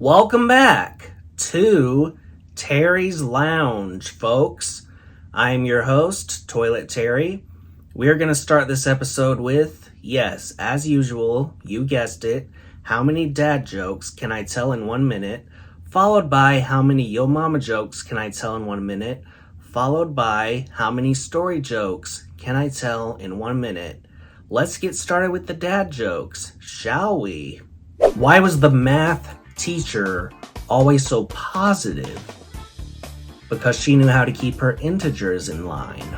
Welcome back to Terry's Lounge, folks. I'm your host, Toilet Terry. We're going to start this episode with, yes, as usual, you guessed it, how many dad jokes can I tell in 1 minute, followed by how many yo mama jokes can I tell in 1 minute, followed by how many story jokes can I tell in 1 minute. Let's get started with the dad jokes, shall we? Why was the math teacher always so positive? Because she knew how to keep her integers in line.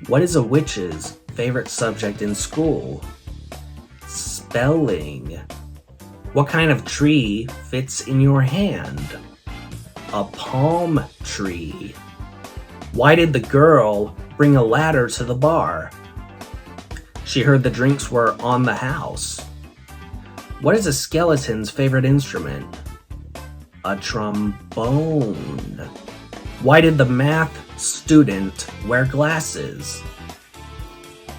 What is a witch's favorite subject in school? Spelling. What kind of tree fits in your hand? A palm tree. Why did the girl bring a ladder to the bar? She heard the drinks were on the house. What is a skeleton's favorite instrument? A trombone. Why did the math student wear glasses?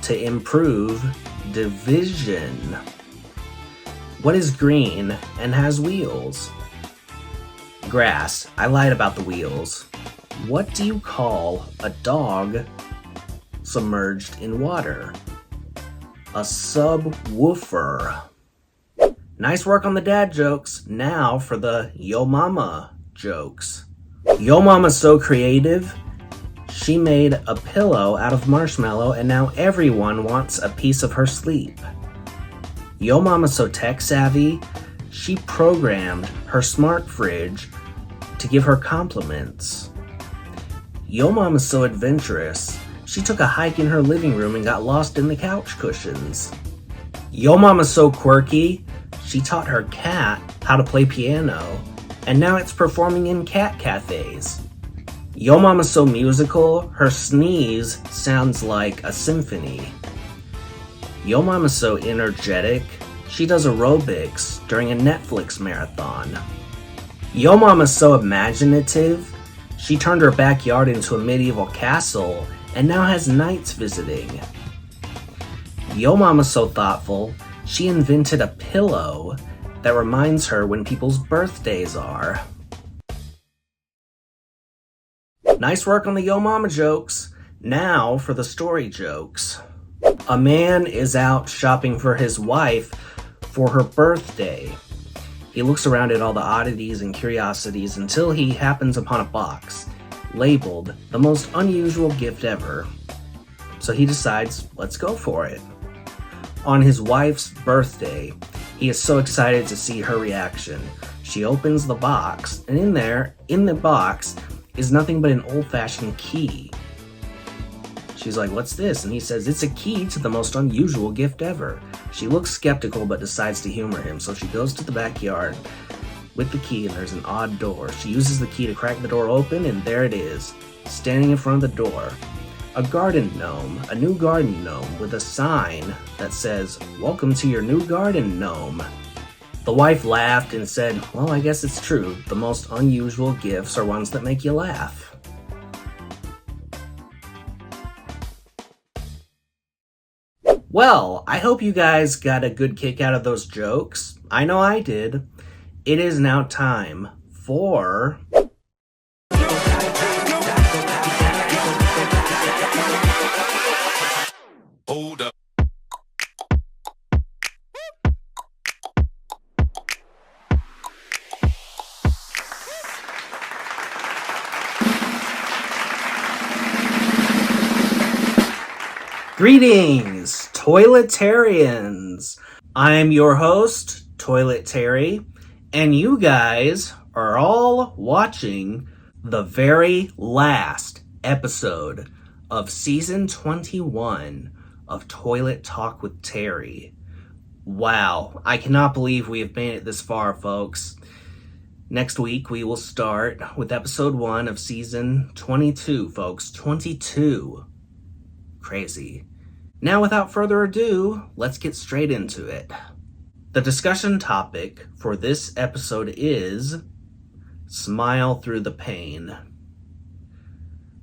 To improve division. What is green and has wheels? Grass. I lied about the wheels. What do you call a dog submerged in water? A subwoofer. Nice work on the dad jokes. Now for the yo mama jokes. Yo mama's so creative, she made a pillow out of marshmallow and now everyone wants a piece of her sleep. Yo mama's so tech savvy, she programmed her smart fridge to give her compliments. Yo mama's so adventurous, she took a hike in her living room and got lost in the couch cushions. Yo mama's so quirky, she taught her cat how to play piano, and now it's performing in cat cafes. Yo mama's so musical, her sneeze sounds like a symphony. Yo mama's so energetic, she does aerobics during a Netflix marathon. Yo mama's so imaginative, she turned her backyard into a medieval castle and now has knights visiting. Yo mama's so thoughtful, she invented a pillow that reminds her when people's birthdays are. Nice work on the yo mama jokes. Now for the story jokes. A man is out shopping for his wife for her birthday. He looks around at all the oddities and curiosities until he happens upon a box labeled the most unusual gift ever. So he decides, let's go for it. On his wife's birthday, he is so excited to see her reaction. She opens the box, and in the box, is nothing but an old-fashioned key. She's like, what's this? And he says, it's a key to the most unusual gift ever. She looks skeptical but decides to humor him, so she goes to the backyard with the key, and there's an odd door. She uses the key to crack the door open, and there it is, standing in front of the door. A garden gnome, a new garden gnome with a sign that says, welcome to your new garden gnome. The wife laughed and said, well, I guess it's true. The most unusual gifts are ones that make you laugh. Well, I hope you guys got a good kick out of those jokes. I know I did. It is now time for... Hold up. Greetings, Toiletarians. I'm your host, Toilet Terry, and you guys are all watching the very last episode of Season 21 of Toilet Talk with Terry. Wow, I cannot believe we have made it this far, folks. Next week, we will start with Episode 1 of Season 22, folks. 22. Crazy. Now, without further ado, let's get straight into it. The discussion topic for this episode is Smile Through the Pain.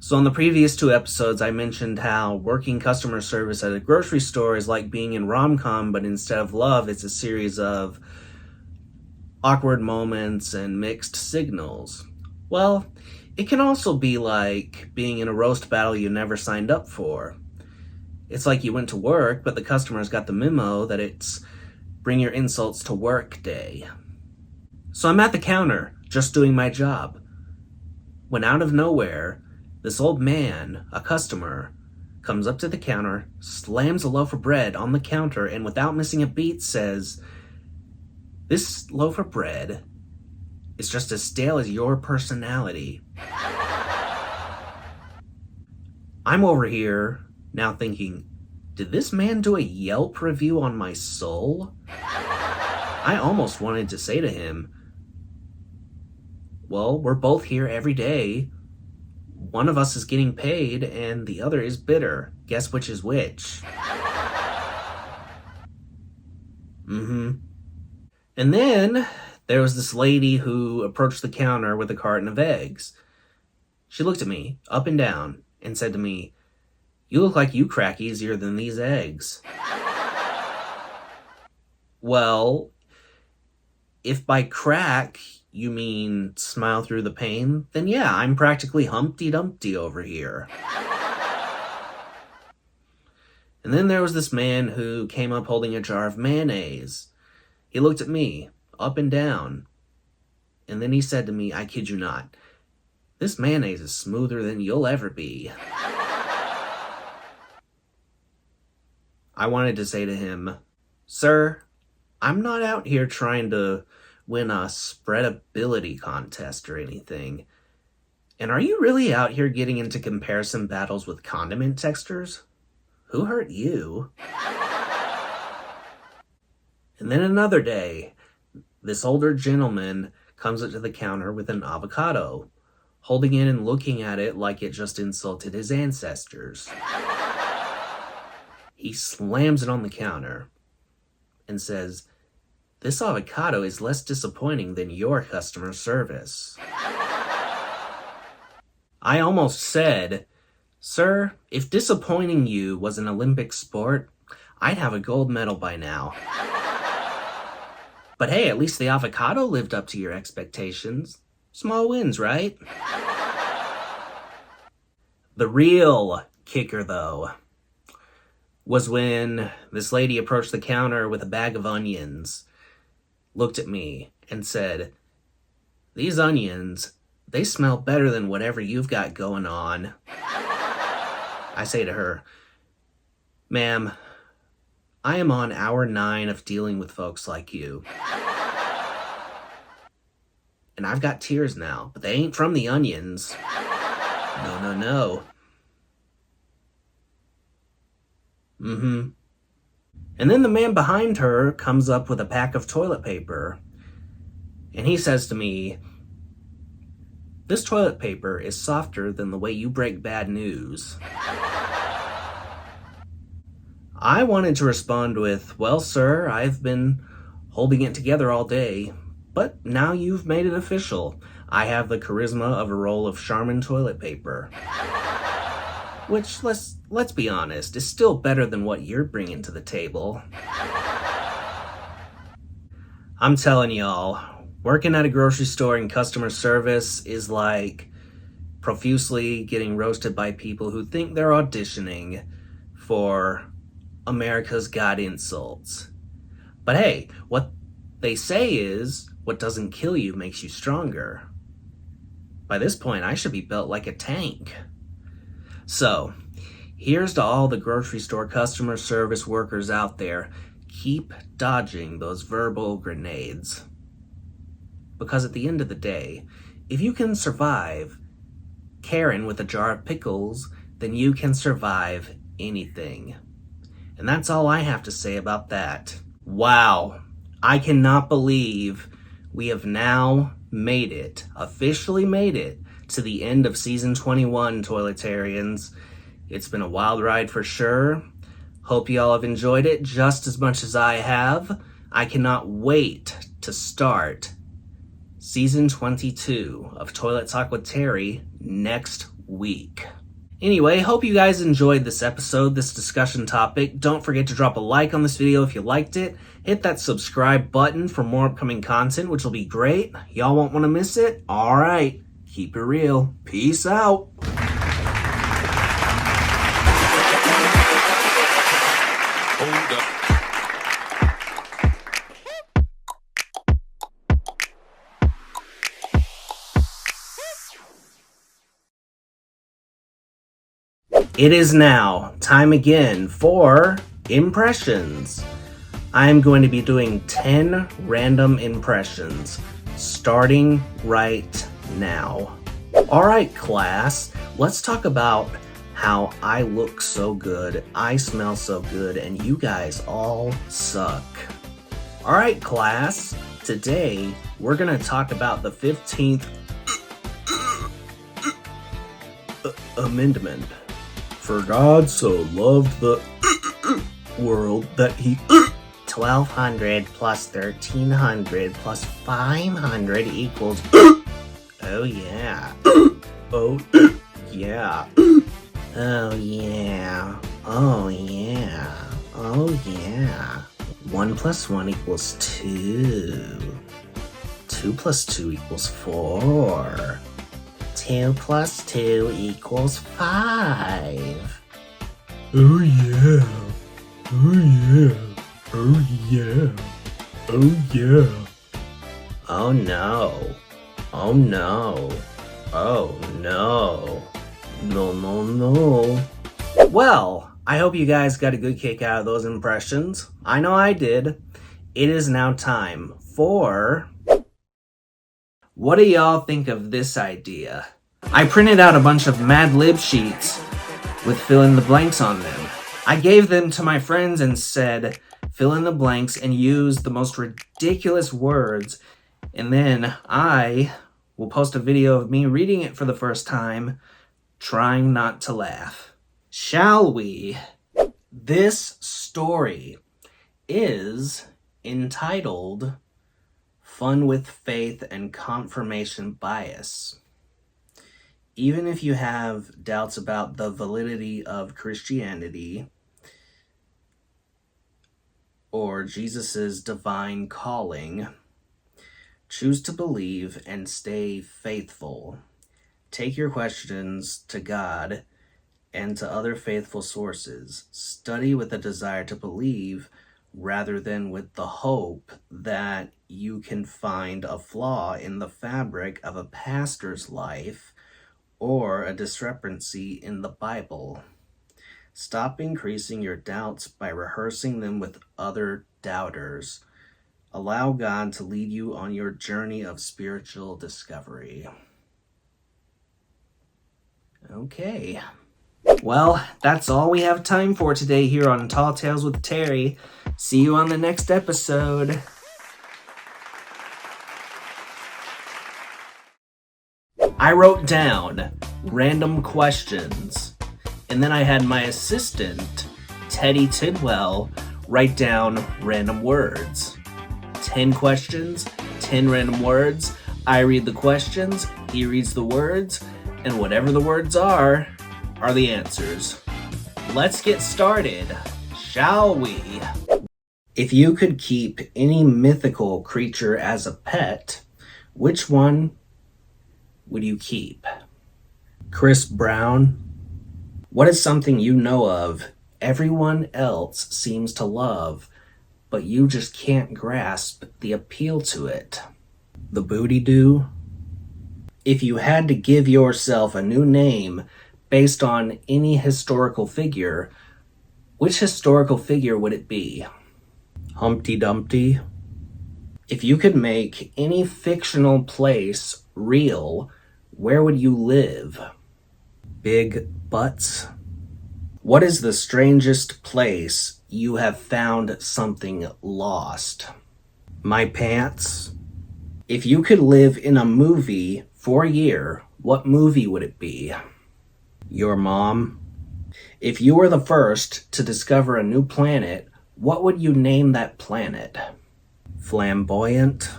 So in the previous 2 episodes, I mentioned how working customer service at a grocery store is like being in rom-com, but instead of love, it's a series of awkward moments and mixed signals. Well, it can also be like being in a roast battle you never signed up for. It's like you went to work, but the customers got the memo that it's bring your insults to work day. So I'm at the counter, just doing my job, when out of nowhere, this old man, a customer, comes up to the counter, slams a loaf of bread on the counter, and without missing a beat says, "This loaf of bread is just as stale as your personality." I'm over here now thinking, did this man do a Yelp review on my soul? I almost wanted to say to him, well, we're both here every day. One of us is getting paid and the other is bitter. Guess which is which? And then there was this lady who approached the counter with a carton of eggs. She looked at me up and down and said to me, "You look like you crack easier than these eggs." Well, if by crack you mean smile through the pain, then yeah, I'm practically Humpty Dumpty over here. And then there was this man who came up holding a jar of mayonnaise. He looked at me up and down, and then he said to me, I kid you not, "This mayonnaise is smoother than you'll ever be." I wanted to say to him, "Sir, I'm not out here trying to win a spreadability contest or anything. And are you really out here getting into comparison battles with condiment texters? Who hurt you?" And then another day, this older gentleman comes up to the counter with an avocado, holding it and looking at it like it just insulted his ancestors. He slams it on the counter and says, "This avocado is less disappointing than your customer service." I almost said, "Sir, if disappointing you was an Olympic sport, I'd have a gold medal by now." But hey, at least the avocado lived up to your expectations. Small wins, right? The real kicker, though, was when this lady approached the counter with a bag of onions, looked at me, and said, "These onions, they smell better than whatever you've got going on." I say to her, "Ma'am, I am on hour 9 of dealing with folks like you. And I've got tears now, but they ain't from the onions. No, no, no." And then the man behind her comes up with a pack of toilet paper. And he says to me, "This toilet paper is softer than the way you break bad news." I wanted to respond with, "Well, sir, I've been holding it together all day, but now you've made it official. I have the charisma of a roll of Charmin toilet paper." Which, let's be honest, is still better than what you're bringing to the table. I'm telling y'all, working at a grocery store in customer service is like profusely getting roasted by people who think they're auditioning for America's Got Insults. But hey, what they say is, what doesn't kill you makes you stronger. By this point, I should be built like a tank. So, here's to all the grocery store customer service workers out there. Keep dodging those verbal grenades. Because at the end of the day, if you can survive Karen with a jar of pickles, then you can survive anything. And that's all I have to say about that. Wow, I cannot believe we have now made it, officially made it, to the end of season 21, Toiletarians. It's been a wild ride for sure. Hope y'all have enjoyed it just as much as I have. I cannot wait to start season 22 of Toilet Talk with Terry next week. Anyway, hope you guys enjoyed this episode, this discussion topic. Don't forget to drop a like on this video if you liked it. Hit that subscribe button for more upcoming content, which will be great. Y'all won't want to miss it? Alright, keep it real. Peace out. Hold up. It is now time again for impressions. I am going to be doing 10 random impressions, starting right now. Alright class, let's talk about how I look so good, I smell so good, and you guys all suck. Alright class, today we're going to talk about the 15th Amendment. For God so loved the world that he 1200 plus 1300 plus 500 equals oh yeah. Oh yeah. Oh yeah. Oh yeah. Oh yeah. 1 plus 1 equals 2. 2 plus 2 equals 4. 2 plus 2 equals 5. Oh yeah. Oh yeah. Oh yeah. Oh yeah. Oh no. Oh no. Oh no. No, no, no. Well, I hope you guys got a good kick out of those impressions. I know I did. It is now time for... What do y'all think of this idea? I printed out a bunch of Mad Lib sheets with fill in the blanks on them. I gave them to my friends and said, fill in the blanks and use the most ridiculous words, and then I will post a video of me reading it for the first time, trying not to laugh. Shall we? This story is entitled Fun with Faith and Confirmation Bias. Even if you have doubts about the validity of Christianity or Jesus's divine calling, choose to believe and stay faithful. Take your questions to God and to other faithful sources. Study with a desire to believe rather than with the hope that you can find a flaw in the fabric of a pastor's life or a discrepancy in the Bible. Stop increasing your doubts by rehearsing them with other doubters. Allow God to lead you on your journey of spiritual discovery. Okay. Well, that's all we have time for today here on Tall Tales with Terry. See you on the next episode. I wrote down random questions, and then I had my assistant, Teddy Tidwell, write down random words. 10 questions, 10 random words. I read the questions, he reads the words, and whatever the words are the answers. Let's get started, shall we? If you could keep any mythical creature as a pet, which one would you keep? Chris Brown. What is something you know of everyone else seems to love, but you just can't grasp the appeal to it? The Booty Doo. If you had to give yourself a new name based on any historical figure, which historical figure would it be? Humpty Dumpty. If you could make any fictional place real, where would you live? Big Butts. What is the strangest place you have found something lost? My pants. If you could live in a movie for a year, what movie would it be? Your mom. If you were the first to discover a new planet, what would you name that planet? Flamboyant.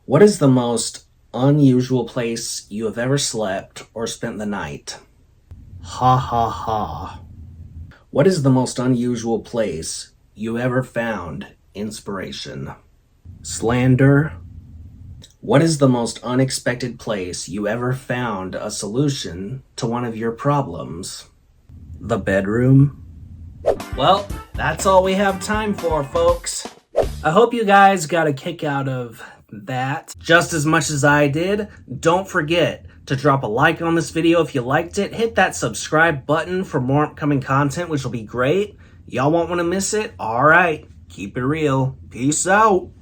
What is the most unusual place you have ever slept or spent the night? Ha ha ha. What is the most unusual place you ever found inspiration? Slander. What is the most unexpected place you ever found a solution to one of your problems? The bedroom. Well, that's all we have time for, folks. I hope you guys got a kick out of that just as much as I did. Don't forget to drop a like on this video if you liked it. Hit that subscribe button for more upcoming content, which will be great. Y'all won't want to miss it. All right, keep it real. Peace out.